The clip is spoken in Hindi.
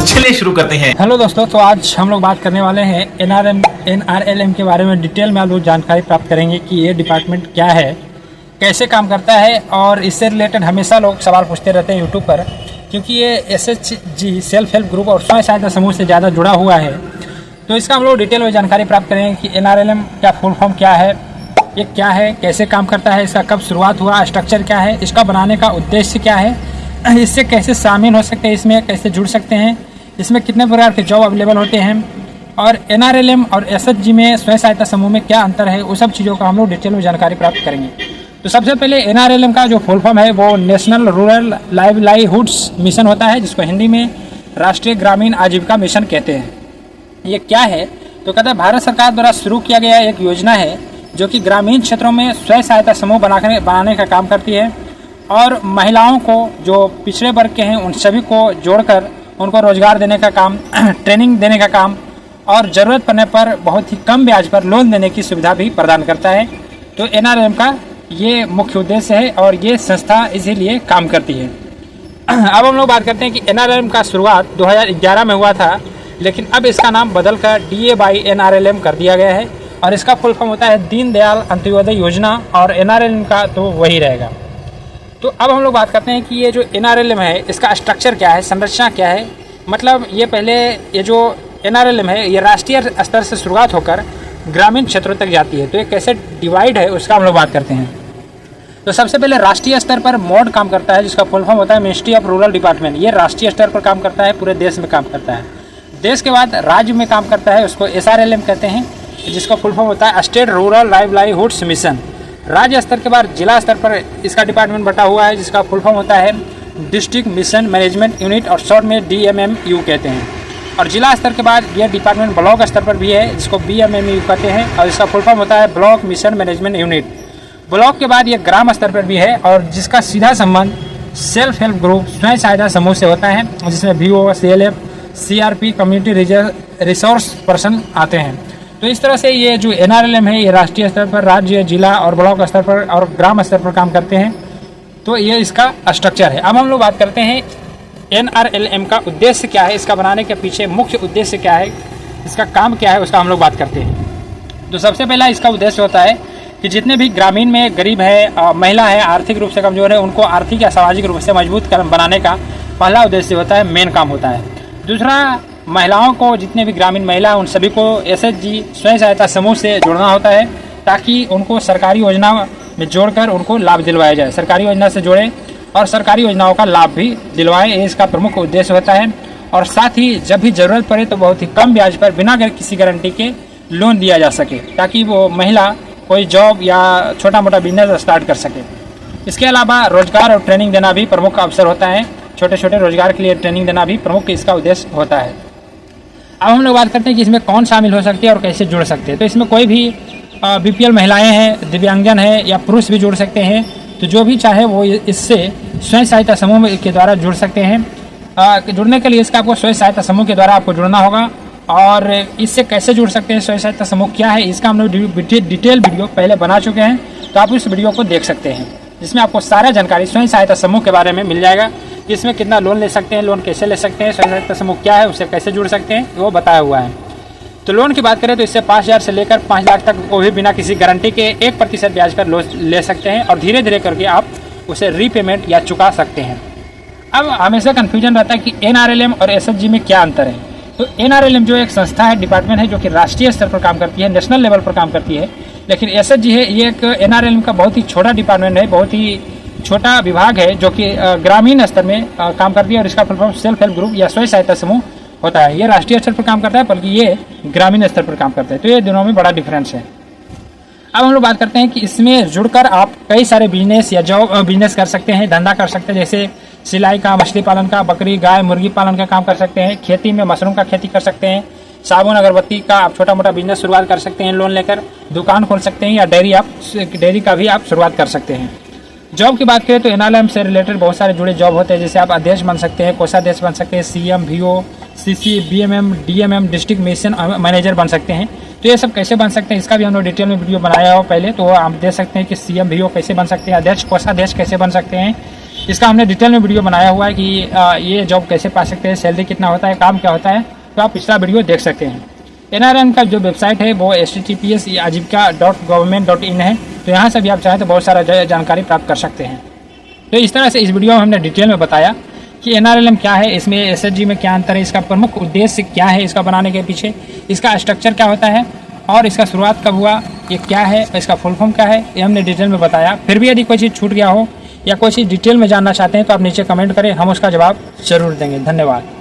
चलिए शुरू करते हैं। हेलो दोस्तों, तो आज हम लोग बात करने वाले हैं NRLM के बारे में। डिटेल में आप लोग जानकारी प्राप्त करेंगे कि ये डिपार्टमेंट क्या है, कैसे काम करता है, और इससे रिलेटेड हमेशा लोग सवाल पूछते रहते हैं यूट्यूब पर, क्योंकि ये SHG सेल्फ हेल्प ग्रुप और स्वयं सहायता समूह से ज़्यादा जुड़ा हुआ है। तो इसका हम लोग डिटेल में जानकारी प्राप्त करेंगे कि NRLM का फुल फॉर्म क्या है, ये क्या है, कैसे काम करता है, इसका कब शुरुआत हुआ, स्ट्रक्चर क्या है, इसका बनाने का उद्देश्य क्या है, इससे कैसे शामिल हो सकते हैं, इसमें कैसे जुड़ सकते हैं, इसमें कितने प्रकार के जॉब अवेलेबल होते हैं, और NRLM और SHG में स्वयं सहायता समूह में क्या अंतर है, उस सब चीज़ों का हम लोग डिटेल में जानकारी प्राप्त करेंगे। तो सबसे पहले NRLM का जो फुल फॉर्म है वो नेशनल रूरल लाइवलीहुड्स मिशन होता है, जिसको हिंदी में राष्ट्रीय ग्रामीण आजीविका मिशन कहते हैं। ये क्या है तो कहते हैं भारत सरकार द्वारा शुरू किया गया एक योजना है जो कि ग्रामीण क्षेत्रों में स्वयं सहायता समूह बनाने का काम करती है, और महिलाओं को जो पिछड़े वर्ग के हैं उन सभी को जोड़कर उनको रोजगार देने का काम, ट्रेनिंग देने का काम, और ज़रूरत पड़ने पर बहुत ही कम ब्याज पर लोन देने की सुविधा भी प्रदान करता है। तो NRLM का ये मुख्य उद्देश्य है और ये संस्था इसीलिए काम करती है। अब हम लोग बात करते हैं कि NRLM का शुरुआत 2011 में हुआ था, लेकिन अब इसका नाम बदलकर DA by NRLM कर दिया गया है, और इसका फुल फॉर्म होता है दीनदयाल अंत्योदय योजना, और NRLM का तो वही रहेगा। तो अब हम लोग बात करते हैं कि ये जो NRLM है इसका स्ट्रक्चर क्या है, संरचना क्या है। मतलब ये जो NRLM है ये राष्ट्रीय स्तर से शुरुआत होकर ग्रामीण क्षेत्रों तक जाती है। तो ये कैसे डिवाइड है उसका हम लोग बात करते हैं। तो सबसे पहले राष्ट्रीय स्तर पर MOD काम करता है, जिसका फुल फॉर्म होता है मिनिस्ट्री ऑफ रूरल डेवलपमेंट। ये राष्ट्रीय स्तर पर काम करता है, पूरे देश में काम करता है। देश के बाद राज्य में काम करता है, उसको SRLM कहते हैं, जिसका फुल फॉर्म होता है स्टेट रूरल लाइवलीहुड्स मिशन। राज्य स्तर के बाद जिला स्तर पर इसका डिपार्टमेंट बटा हुआ है, जिसका फुल फॉर्म होता है डिस्ट्रिक्ट मिशन मैनेजमेंट यूनिट, और शॉर्ट में DMMU कहते हैं। और जिला स्तर के बाद यह डिपार्टमेंट ब्लॉक स्तर पर भी है, जिसको BMMU कहते हैं, और इसका फुल फॉर्म होता है block mission management unit. Block के बाद यह ग्राम स्तर पर भी है, और जिसका सीधा संबंध सेल्फ हेल्प ग्रुप स्वयं सहायता समूह से होता है, जिसमें VO, CLF, CRP community resource person आते हैं। तो इस तरह से ये जो NRLM है ये राष्ट्रीय स्तर पर, राज्य, जिला और ब्लॉक स्तर पर और ग्राम स्तर पर काम करते हैं। तो ये इसका स्ट्रक्चर है। अब हम लोग बात करते हैं NRLM का उद्देश्य क्या है, इसका बनाने के पीछे मुख्य उद्देश्य क्या है, इसका काम क्या है, उसका हम लोग बात करते हैं। तो सबसे पहला इसका उद्देश्य होता है कि जितने भी ग्रामीण में गरीब है, महिला है, आर्थिक रूप से कमजोर है, उनको आर्थिक या सामाजिक रूप से मजबूत बनाने का पहला उद्देश्य होता है, मेन काम होता है। दूसरा, महिलाओं को, जितने भी ग्रामीण महिला उन सभी को SHG स्वयं सहायता समूह से जोड़ना होता है, ताकि उनको सरकारी योजना में जोड़कर उनको लाभ दिलवाया जाए। सरकारी योजना से जोड़े और सरकारी योजनाओं का लाभ भी दिलवाएं, ये इसका प्रमुख उद्देश्य होता है। और साथ ही जब भी ज़रूरत पड़े तो बहुत ही कम ब्याज पर बिना किसी गारंटी के लोन दिया जा सके, ताकि वो महिला कोई जॉब या छोटा मोटा बिजनेस स्टार्ट कर सके। इसके अलावा रोजगार और ट्रेनिंग देना भी प्रमुख अवसर होता है, छोटे छोटे रोजगार के लिए ट्रेनिंग देना भी प्रमुख इसका उद्देश्य होता है। अब हम लोग बात करते हैं कि इसमें कौन शामिल हो सकते हैं और कैसे जुड़ सकते हैं। तो इसमें कोई भी BPL महिलाएं हैं, दिव्यांगजन है, या पुरुष भी जुड़ सकते हैं। तो जो भी चाहे वो इससे स्वयं सहायता समूह के द्वारा जुड़ सकते हैं। जुड़ने के लिए इसका आपको स्वयं सहायता समूह के द्वारा आपको जुड़ना होगा। और इससे कैसे जुड़ सकते हैं, स्वयं सहायता समूह क्या है, इसका हम लोग डिटेल वीडियो पहले बना चुके हैं, तो आप इस वीडियो को देख सकते हैं, जिसमें आपको सारा जानकारी स्वयं सहायता समूह के बारे में मिल जाएगा। इसमें कितना लोन ले सकते हैं, लोन कैसे ले सकते हैं, स्वयं सहायता समूह क्या है, उससे कैसे जुड़ सकते हैं, वो बताया हुआ है। तो लोन की बात करें तो इससे 5,000 से लेकर 5 लाख तक वो भी बिना किसी गारंटी के 1% ब्याज पर लोन ले सकते हैं, और धीरे धीरे करके आप उसे रीपेमेंट या चुका सकते हैं। अब हमेशा कन्फ्यूजन रहता है कि NRLM और SHG में क्या अंतर है। तो NRLM जो एक संस्था है, डिपार्टमेंट है, जो कि राष्ट्रीय स्तर पर काम करती है, नेशनल लेवल पर काम करती है। लेकिन SHG है ये एक NRLM का बहुत ही छोटा डिपार्टमेंट है, बहुत ही छोटा विभाग है, जो कि ग्रामीण स्तर में काम करती है, और इसका full form self help group या स्वयं सहायता समूह होता है। ये राष्ट्रीय स्तर पर काम करता है, बल्कि ये ग्रामीण स्तर पर काम करता है। तो ये दोनों में बड़ा डिफरेंस है। अब हम लोग बात करते हैं कि इसमें जुड़कर आप कई सारे बिजनेस या जॉब बिजनेस कर सकते हैं, धंधा कर सकते हैं, जैसे सिलाई का, मछली पालन का, बकरी गाय मुर्गी पालन का काम कर सकते हैं, खेती में मशरूम का खेती कर सकते हैं, साबुन अगरबत्ती का आप छोटा मोटा बिजनेस शुरुआत कर सकते हैं लोन लेकर, दुकान खोल सकते हैं, या डेयरी का भी आप शुरुआत कर सकते हैं। जॉब की बात करें तो NRLM से रिलेटेड बहुत सारे जुड़े जॉब होते हैं, जैसे आप अध्यक्ष बन सकते हैं, कोषाध्यक्ष बन सकते हैं, CM, VO, CC, BMM, DMM district mission manager बन सकते हैं। तो ये सब कैसे बन सकते हैं इसका भी हम लोग डिटेल में वीडियो बनाया हो पहले, तो आप देख सकते हैं कि CM, VO कैसे बन सकते हैं, अध्यक्ष, कोषाध्यक्ष कैसे बन सकते हैं, इसका हमने डिटेल में वीडियो बनाया हुआ है कि ये जॉब कैसे पा सकते हैं, सैलरी कितना होता है, काम क्या होता है, तो आप पिछला वीडियो देख सकते हैं। NRM का जो वेबसाइट है वो https://ajivika.government.in है, तो यहाँ से भी आप चाहें तो बहुत सारा जानकारी प्राप्त कर सकते हैं। तो इस तरह से इस वीडियो में हमने डिटेल में बताया कि NRLM क्या है, इसमें SHG में क्या अंतर है, इसका प्रमुख उद्देश्य क्या है, इसका बनाने के पीछे इसका स्ट्रक्चर क्या होता है और इसका शुरुआत कब हुआ, ये क्या है, इसका फुल फॉर्म क्या है, ये हमने डिटेल में बताया। फिर भी यदि कोई चीज़ छूट गया हो या कोई चीज़ डिटेल में जानना चाहते हैं तो आप नीचे कमेंट करें, हम उसका जवाब ज़रूर देंगे। धन्यवाद।